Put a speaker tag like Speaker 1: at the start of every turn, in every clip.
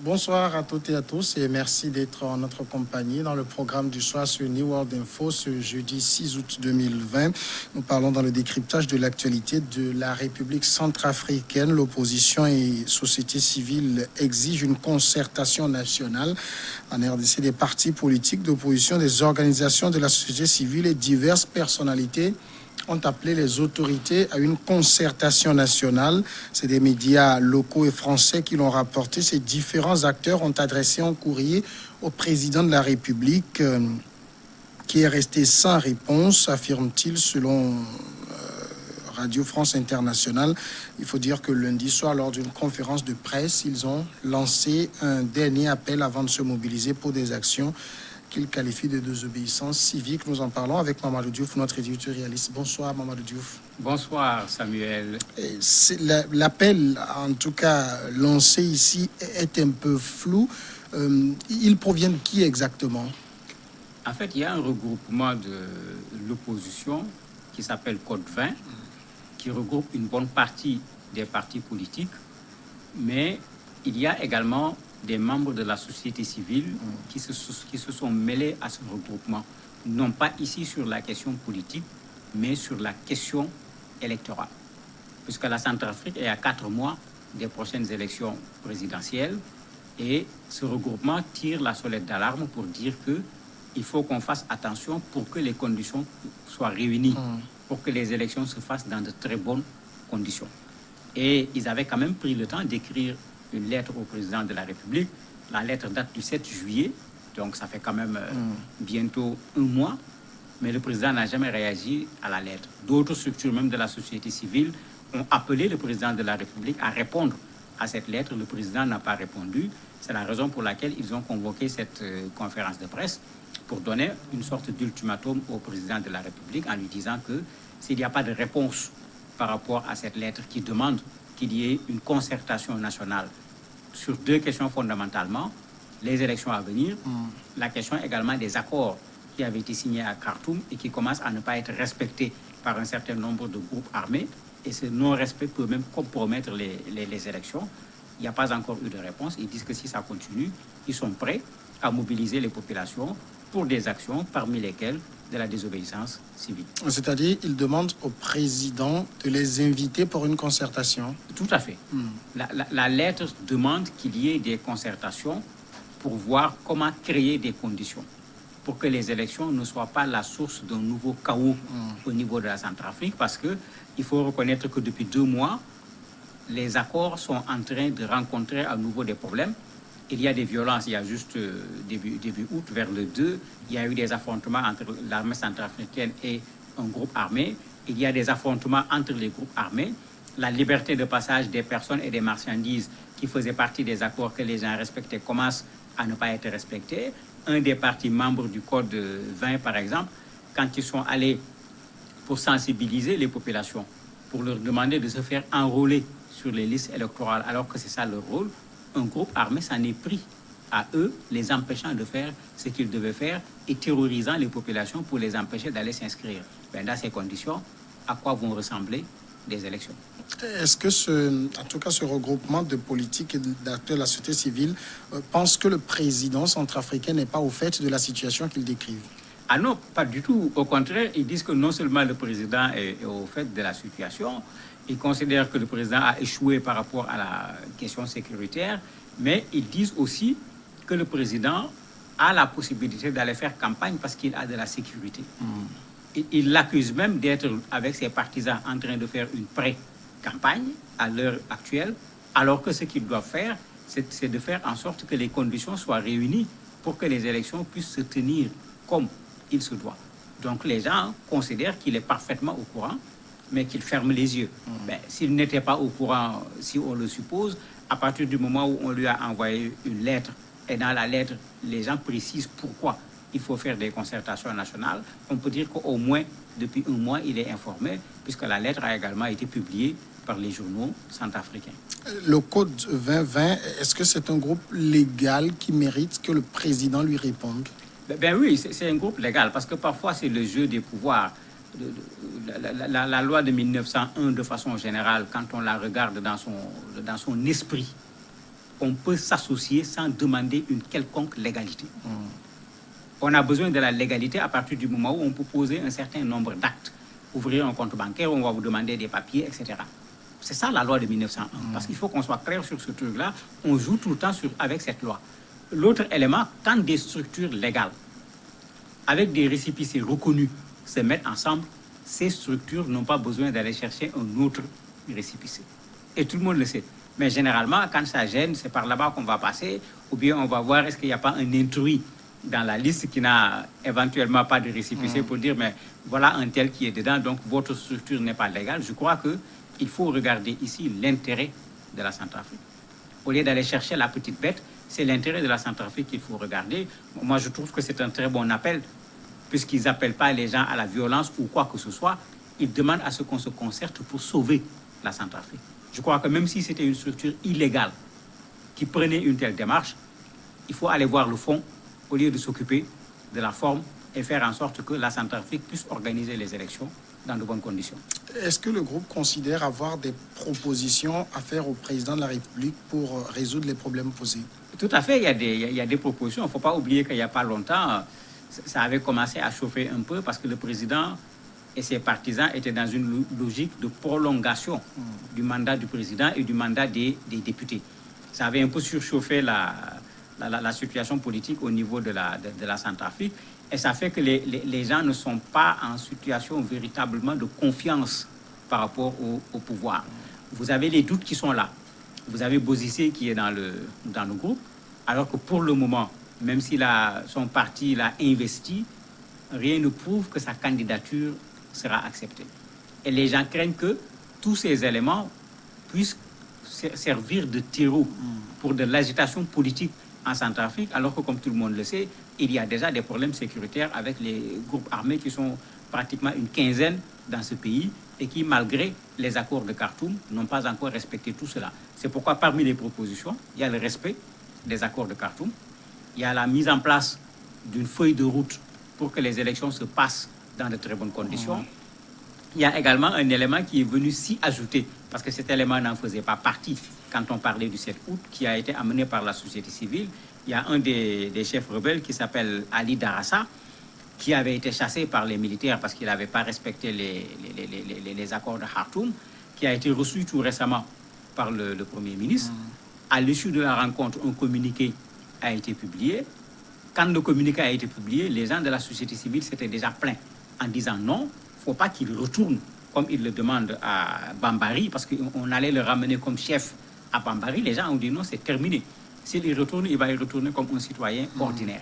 Speaker 1: Bonsoir à toutes et à tous et merci d'être en notre compagnie dans le programme du soir sur New World Info ce jeudi 6 août 2020. Nous parlons dans le décryptage de l'actualité de la République centrafricaine. L'opposition et société civile exigent une concertation nationale. En RDC, des partis politiques d'opposition, des organisations de la société civile et diverses personnalités ont appelé les autorités à une concertation nationale. C'est des médias locaux et français qui l'ont rapporté. Ces différents acteurs ont adressé un courrier au président de la République qui est resté sans réponse, affirme-t-il, selon Radio France Internationale. Il faut dire que lundi soir, lors d'une conférence de presse, ils ont lancé un dernier appel avant de se mobiliser pour des actions qu'il qualifie de désobéissance civique. Nous en parlons avec Mamadou Diouf, notre éditorialiste. Bonsoir Mamadou Diouf.
Speaker 2: Bonsoir Samuel.
Speaker 1: L'appel, en tout cas lancé ici, est un peu flou. Il provient de qui exactement?
Speaker 2: En fait, il y a un regroupement de l'opposition qui s'appelle Code 20, qui regroupe une bonne partie des partis politiques, mais il y a également des membres de la société civile qui se sont mêlés à ce regroupement, non pas ici sur la question politique, mais sur la question électorale. Puisque la Centrafrique est à 4 mois des prochaines élections présidentielles, et ce regroupement tire la sonnette d'alarme pour dire qu'il faut qu'on fasse attention pour que les conditions soient réunies, pour que les élections se fassent dans de très bonnes conditions. Et ils avaient quand même pris le temps d'écrire une lettre au président de la République. La lettre date du 7 juillet, donc ça fait quand même bientôt 1 mois, mais le président n'a jamais réagi à la lettre. D'autres structures, même de la société civile, ont appelé le président de la République à répondre à cette lettre. Le président n'a pas répondu. C'est la raison pour laquelle ils ont convoqué cette conférence de presse pour donner une sorte d'ultimatum au président de la République en lui disant que s'il n'y a pas de réponse par rapport à cette lettre qui demande qu'il y ait une concertation nationale sur 2 questions fondamentalement, les élections à venir, la question également des accords qui avaient été signés à Khartoum et qui commencent à ne pas être respectés par un certain nombre de groupes armés, et ce non-respect peut même compromettre les élections. Il n'y a pas encore eu de réponse. Ils disent que si ça continue, ils sont prêts à mobiliser les populations pour des actions, parmi lesquelles de la désobéissance civile.
Speaker 1: C'est-à-dire, ils demandent au président de les inviter pour une concertation.
Speaker 2: Tout à fait. La lettre demande qu'il y ait des concertations pour voir comment créer des conditions pour que les élections ne soient pas la source d'un nouveau chaos au niveau de la Centrafrique, parce qu'il faut reconnaître que depuis 2 mois, les accords sont en train de rencontrer à nouveau des problèmes. Il y a des violences, il y a juste début août, vers le 2, il y a eu des affrontements entre l'armée centrafricaine et un groupe armé. Il y a des affrontements entre les groupes armés. La liberté de passage des personnes et des marchandises qui faisaient partie des accords que les gens respectaient commence à ne pas être respectée. Un des partis membres du Code 20, par exemple, quand ils sont allés pour sensibiliser les populations, pour leur demander de se faire enrôler sur les listes électorales, alors que c'est ça leur rôle, un groupe armé s'en est pris à eux, les empêchant de faire ce qu'ils devaient faire et terrorisant les populations pour les empêcher d'aller s'inscrire. Dans ces conditions, à quoi vont ressembler des élections?
Speaker 1: Est-ce que ce regroupement de politiques et d'acteurs de la société civile pense que le président centrafricain n'est pas au fait de la situation qu'il décrivent?
Speaker 2: Ah non, pas du tout. Au contraire, ils disent que non seulement le président est au fait de la situation, ils considèrent que le président a échoué par rapport à la question sécuritaire, mais ils disent aussi que le président a la possibilité d'aller faire campagne parce qu'il a de la sécurité. Il l'accuse même d'être avec ses partisans en train de faire une pré-campagne à l'heure actuelle, alors que ce qu'ils doivent faire, c'est de faire en sorte que les conditions soient réunies pour que les élections puissent se tenir comme il se doit. Donc les gens considèrent qu'il est parfaitement au courant, mais qu'il ferme les yeux. S'il n'était pas au courant, si on le suppose, à partir du moment où on lui a envoyé une lettre, et dans la lettre, les gens précisent pourquoi il faut faire des concertations nationales, on peut dire qu'au moins, depuis 1 mois, il est informé, puisque la lettre a également été publiée par les journaux centrafricains.
Speaker 1: Le Code 2020, est-ce que c'est un groupe légal qui mérite que le président lui réponde?
Speaker 2: Ben oui, c'est un groupe légal, parce que parfois c'est le jeu des pouvoirs. La loi de 1901, de façon générale, quand on la regarde dans son esprit, on peut s'associer sans demander une quelconque légalité. On a besoin de la légalité à partir du moment où on peut poser un certain nombre d'actes. Ouvrir un compte bancaire, on va vous demander des papiers, etc. C'est ça la loi de 1901. Parce qu'il faut qu'on soit clair sur ce truc-là. On joue tout le temps avec cette loi. L'autre élément, quand des structures légales, avec des récépissés reconnus, se mettent ensemble, ces structures n'ont pas besoin d'aller chercher un autre récépissé. Et tout le monde le sait. Mais généralement, quand ça gêne, c'est par là-bas qu'on va passer, ou bien on va voir est-ce qu'il n'y a pas un intrus dans la liste qui n'a éventuellement pas de récépissé pour dire, mais voilà un tel qui est dedans, donc votre structure n'est pas légale. Je crois qu'il faut regarder ici l'intérêt de la Centrafrique. Au lieu d'aller chercher la petite bête, c'est l'intérêt de la Centrafrique qu'il faut regarder. Moi, je trouve que c'est un très bon appel, puisqu'ils n'appellent pas les gens à la violence ou quoi que ce soit. Ils demandent à ce qu'on se concerte pour sauver la Centrafrique. Je crois que même si c'était une structure illégale qui prenait une telle démarche, il faut aller voir le fond au lieu de s'occuper de la forme et faire en sorte que la Centrafrique puisse organiser les élections dans de bonnes conditions.
Speaker 1: Est-ce que le groupe considère avoir des propositions à faire au président de la République pour résoudre les problèmes posés?
Speaker 2: Tout à fait, il y a des propositions. Il ne faut pas oublier qu'il n'y a pas longtemps, ça avait commencé à chauffer un peu parce que le président et ses partisans étaient dans une logique de prolongation du mandat du président et du mandat des députés. Ça avait un peu surchauffé la situation politique au niveau de la Centrafrique. Et ça fait que les gens ne sont pas en situation véritablement de confiance par rapport au pouvoir. Vous avez les doutes qui sont là. Vous avez Bozizé qui est dans le groupe, alors que pour le moment, même si son parti l'a investi, rien ne prouve que sa candidature sera acceptée. Et les gens craignent que tous ces éléments puissent servir de terreau pour de l'agitation politique en Centrafrique, alors que, comme tout le monde le sait, il y a déjà des problèmes sécuritaires avec les groupes armés qui sont pratiquement une quinzaine dans ce pays et qui, malgré les accords de Khartoum, n'ont pas encore respecté tout cela. C'est pourquoi, parmi les propositions, il y a le respect des accords de Khartoum, il y a la mise en place d'une feuille de route pour que les élections se passent dans de très bonnes conditions. Il y a également un élément qui est venu s'y ajouter, parce que cet élément n'en faisait pas partie quand on parlait du 7 août, qui a été amené par la société civile. Il y a un des chefs rebelles qui s'appelle Ali Darassa, qui avait été chassé par les militaires parce qu'il n'avait pas respecté les accords de Khartoum, qui a été reçu tout récemment par le Premier ministre. À l'issue de la rencontre, un communiqué a été publié. Quand le communiqué a été publié, les gens de la société civile s'étaient déjà plaints en disant non, il ne faut pas qu'il retourne comme il le demande à Bambari, parce qu'on allait le ramener comme chef à Bambari. Les gens ont dit non, c'est terminé. S'il y retourne, il va y retourner comme un citoyen ordinaire.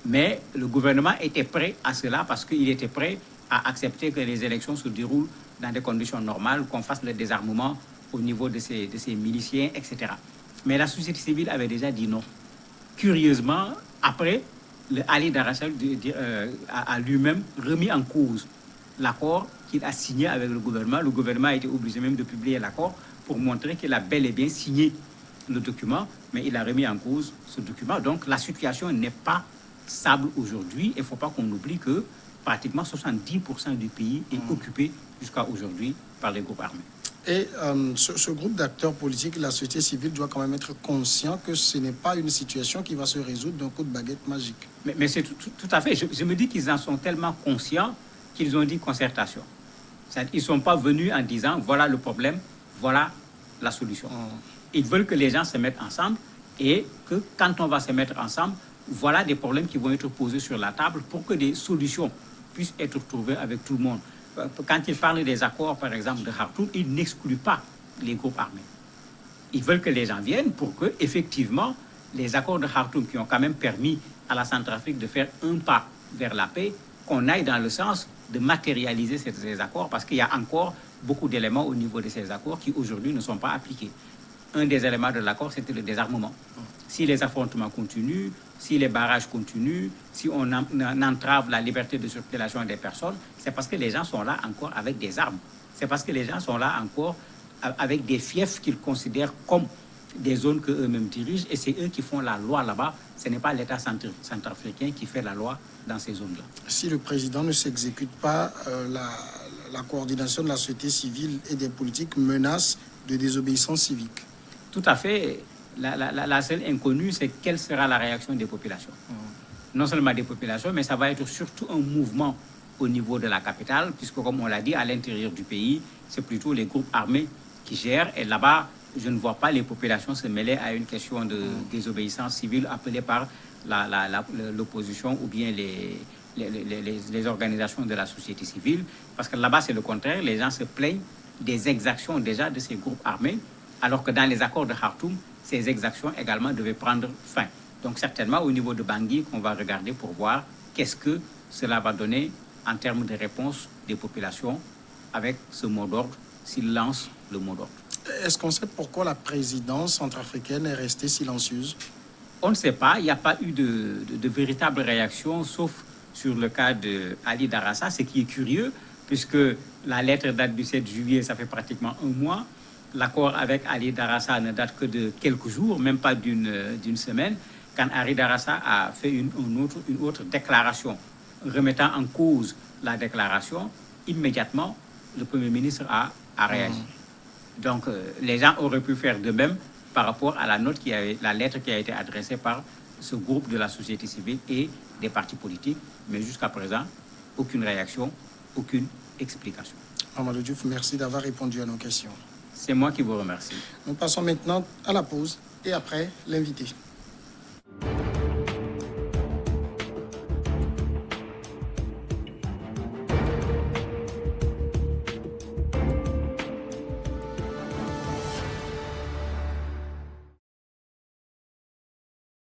Speaker 2: Mais le gouvernement était prêt à cela parce qu'il était prêt à accepter que les élections se déroulent dans des conditions normales, qu'on fasse le désarmement au niveau de ces miliciens, etc. Mais la société civile avait déjà dit non. Curieusement, après, Ali Darassa a lui-même remis en cause l'accord qu'il a signé avec le gouvernement. Le gouvernement a été obligé même de publier l'accord pour montrer qu'il a bel et bien signé le document, mais il a remis en cause ce document. Donc la situation n'est pas stable aujourd'hui. Il ne faut pas qu'on oublie que pratiquement 70% du pays est occupé jusqu'à aujourd'hui par les groupes armés.
Speaker 1: Et ce groupe d'acteurs politiques, la société civile doit quand même être conscient que ce n'est pas une situation qui va se résoudre d'un coup de baguette magique.
Speaker 2: Mais c'est tout à fait. Je me dis qu'ils en sont tellement conscients qu'ils ont dit concertation. Ils ne sont pas venus en disant voilà le problème, voilà la solution. Ils veulent que les gens se mettent ensemble et que quand on va se mettre ensemble, voilà des problèmes qui vont être posés sur la table pour que des solutions puissent être trouvées avec tout le monde. Quand ils parlent des accords, par exemple, de Khartoum, ils n'excluent pas les groupes armés. Ils veulent que les gens viennent pour que, effectivement, les accords de Khartoum qui ont quand même permis à la Centrafrique de faire un pas vers la paix, qu'on aille dans le sens de matérialiser ces accords, parce qu'il y a encore beaucoup d'éléments au niveau de ces accords qui aujourd'hui ne sont pas appliqués. Un des éléments de l'accord, c'était le désarmement. Si les affrontements continuent, si les barrages continuent, si on entrave la liberté de circulation des personnes, c'est parce que les gens sont là encore avec des armes. C'est parce que les gens sont là encore avec des fiefs qu'ils considèrent comme des zones qu'eux-mêmes dirigent, et c'est eux qui font la loi là-bas. Ce n'est pas l'État centrafricain qui fait la loi dans ces zones-là.
Speaker 1: Si le président ne s'exécute pas, la coordination de la société civile et des politiques menace de désobéissance civique.
Speaker 2: Tout à fait. la seule inconnue, c'est quelle sera la réaction des populations. Non seulement des populations, mais ça va être surtout un mouvement au niveau de la capitale, puisque comme on l'a dit, à l'intérieur du pays, c'est plutôt les groupes armés qui gèrent. Et là-bas, je ne vois pas les populations se mêler à une question de désobéissance civile appelée par l'opposition ou bien les organisations de la société civile. Parce que là-bas, c'est le contraire. Les gens se plaignent des exactions déjà de ces groupes armés, alors que dans les accords de Khartoum, ces exactions également devaient prendre fin. Donc certainement au niveau de Bangui, qu'on va regarder pour voir qu'est-ce que cela va donner en termes de réponse des populations avec ce mot d'ordre, s'il lance le mot d'ordre.
Speaker 1: Est-ce qu'on sait pourquoi la présidence centrafricaine est restée silencieuse?
Speaker 2: On ne sait pas, il n'y a pas eu de véritable réaction, sauf sur le cas d'Ali Darassa, ce qui est curieux, puisque la lettre date du 7 juillet, ça fait pratiquement un mois. L'accord avec Ali Darassa ne date que de quelques jours, même pas d'une semaine, quand Ali Darassa a fait une autre déclaration remettant en cause la déclaration, immédiatement, le Premier ministre a réagi. Donc, les gens auraient pu faire de même par rapport à la lettre qui a été adressée par ce groupe de la société civile et des partis politiques. Mais jusqu'à présent, aucune réaction, aucune explication.
Speaker 1: Amadou Diouf, merci d'avoir répondu à nos questions.
Speaker 2: C'est moi qui vous remercie.
Speaker 1: Nous passons maintenant à la pause et après, l'invité.